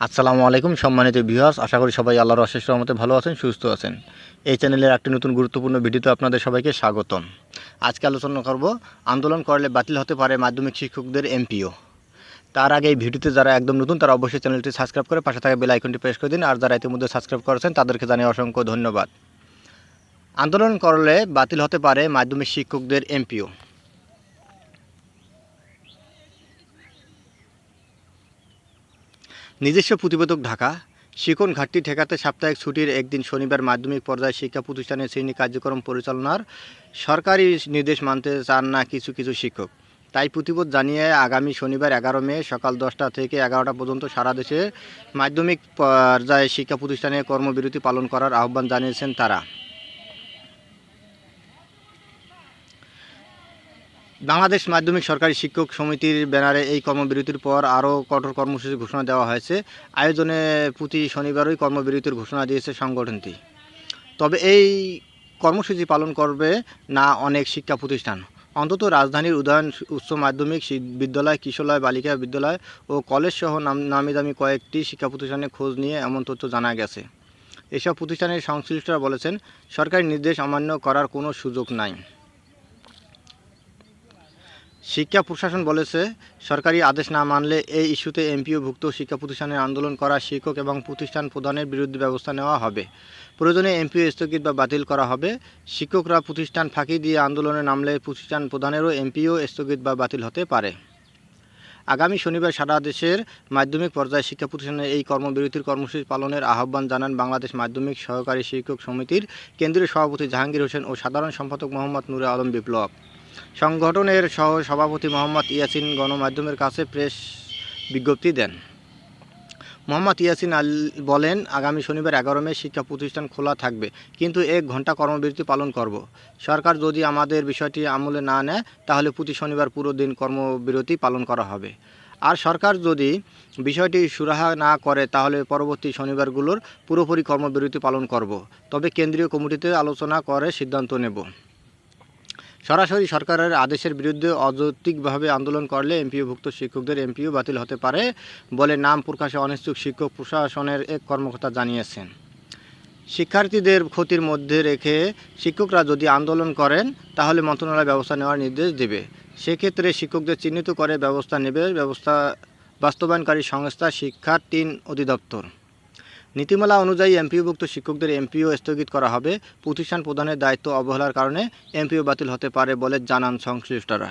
আসসালামু আলাইকুম সম্মানিত ভিউয়ার্স, আশা করি সবাই আল্লাহর অশেষ রহমতে ভালো আছেন, সুস্থ আছেন। এই চ্যানেলের একটি নতুন গুরুত্বপূর্ণ ভিডিওতে আপনাদের সবাইকে স্বাগতম। আজকে আলোচনা করব আন্দোলন করলে বাতিল হতে পারে মাধ্যমিক শিক্ষকদের এমপিও। তার আগে এই ভিডিওতে যারা একদম নতুন তারা অবশ্যই চ্যানেলটি সাবস্ক্রাইব করে পাশে থাকা বেল আইকনটি প্রেস করে দিন, আর যারা ইতিমধ্যে সাবস্ক্রাইব করেছেন তাদেরকে জানিয়ে অসংখ্য ধন্যবাদ। আন্দোলন করলে বাতিল হতে পারে মাধ্যমিক শিক্ষকদের এমপিও। নিজস্ব প্রতিবেদক, ঢাকা। শিক্ষণ ঘাটতি ঠেকাতে সাপ্তাহিক ছুটির একদিন শনিবার মাধ্যমিক পর্যায়ে শিক্ষা প্রতিষ্ঠানের শ্রেণী কার্যক্রম পরিচালনার সরকারি নির্দেশ মানতে চান না কিছু কিছু শিক্ষক। তাই প্রতিবাদ জানিয়ে আগামী শনিবার 11 মে সকাল 10টা থেকে 11টা পর্যন্ত সারা দেশে মাধ্যমিক পর্যায়ে শিক্ষা প্রতিষ্ঠানে কর্মবিরতি পালন করার আহ্বান জানিয়েছেন তারা। বাংলাদেশ মাধ্যমিক সরকারি শিক্ষক সমিতির ব্যানারে এই কর্মবিরতির পর আরও কঠোর কর্মসূচির ঘোষণা দেওয়া হয়েছে। আয়োজনে প্রতি শনিবারই কর্মবিরতির ঘোষণা দিয়েছে সংগঠনটি। তবে এই কর্মসূচি পালন করবে না অনেক শিক্ষা প্রতিষ্ঠান। অন্তত রাজধানীর উদয়ন উচ্চ মাধ্যমিক বিদ্যালয়, কিশোরলয় বালিকা বিদ্যালয় ও কলেজ সহ নামিদামি কয়েকটি শিক্ষা প্রতিষ্ঠানে খোঁজ নিয়ে এমন তথ্য জানা গেছে। এসব প্রতিষ্ঠানের সংশ্লিষ্টরা বলেছেন, সরকারি নির্দেশ অমান্য করার কোনো সুযোগ নাই। শিক্ষা প্রশাসন বলেছে, সরকারি আদেশ না মানলে এই ইস্যুতে এমপিওভুক্ত শিক্ষা প্রতিষ্ঠানের আন্দোলন করা শিক্ষক এবং প্রতিষ্ঠান প্রধানের বিরুদ্ধে ব্যবস্থা নেওয়া হবে। প্রয়োজনে এমপিও স্থগিত বা বাতিল করা হবে। শিক্ষকরা প্রতিষ্ঠান ফাঁকি দিয়ে আন্দোলনে নামলে প্রতিষ্ঠান প্রধানেরও এমপিও স্থগিত বা বাতিল হতে পারে। আগামী শনিবার সারা দেশের মাধ্যমিক পর্যায়ে শিক্ষা প্রতিষ্ঠানের এই কর্মবিরতির কর্মসূচি পালনের আহ্বান জানান বাংলাদেশ মাধ্যমিক সহকারী শিক্ষক সমিতির কেন্দ্রীয় সভাপতি জাহাঙ্গীর হোসেন ও সাধারণ সম্পাদক মোহাম্মদ নূরে আলম বিপ্লব। সংগঠনের সহ সভাপতি মোহাম্মদ ইয়াসিন গণমাধ্যমের কাছে প্রেস বিজ্ঞপ্তি দেন। মোহাম্মদ ইয়াসিন বলেন, আগামী শনিবার 11 মে শিক্ষা প্রতিষ্ঠান খোলা থাকবে, কিন্তু 1 ঘন্টা কর্মবিরতি পালন করব। সরকার যদি আমাদের বিষয়টি আমলে না নেয় তাহলে প্রতি শনিবার পুরো দিন কর্মবিরতি পালন করা হবে। আর সরকার যদি বিষয়টি সুরাহা না করে তাহলে পরবর্তী শনিবারগুলোর পুরোপুরি কর্মবিরতি পালন করব। তবে কেন্দ্রীয় কমিটিতে আলোচনা করে সিদ্ধান্ত নেব। সরাসরি সরকারের আদেশের বিরুদ্ধে অযৌক্তিকভাবে আন্দোলন করলে এমপিওভুক্ত শিক্ষকদের এমপিও বাতিল হতে পারে বলে নাম প্রকাশে অনিচ্ছুক শিক্ষক প্রশাসনের এক কর্মকর্তা জানিয়েছেন। শিক্ষার্থীদের ক্ষতির মধ্যে রেখে শিক্ষকরা যদি আন্দোলন করেন তাহলে মন্ত্রণালয় ব্যবস্থা নেওয়ার নির্দেশ দেবে। সেক্ষেত্রে শিক্ষকদের চিহ্নিত করে ব্যবস্থা নেবে ব্যবস্থা বাস্তবায়নকারী সংস্থা শিক্ষা ৩ অধিদপ্তর। নীতিমালা অনুযায়ী এমপিওভুক্ত শিক্ষকদের এমপিও স্থগিত করা হবে। প্রতিষ্ঠান প্রধানের দায়িত্ব অবহেলার কারণে এমপিও বাতিল হতে পারে বলে জানান সংশ্লিষ্টরা।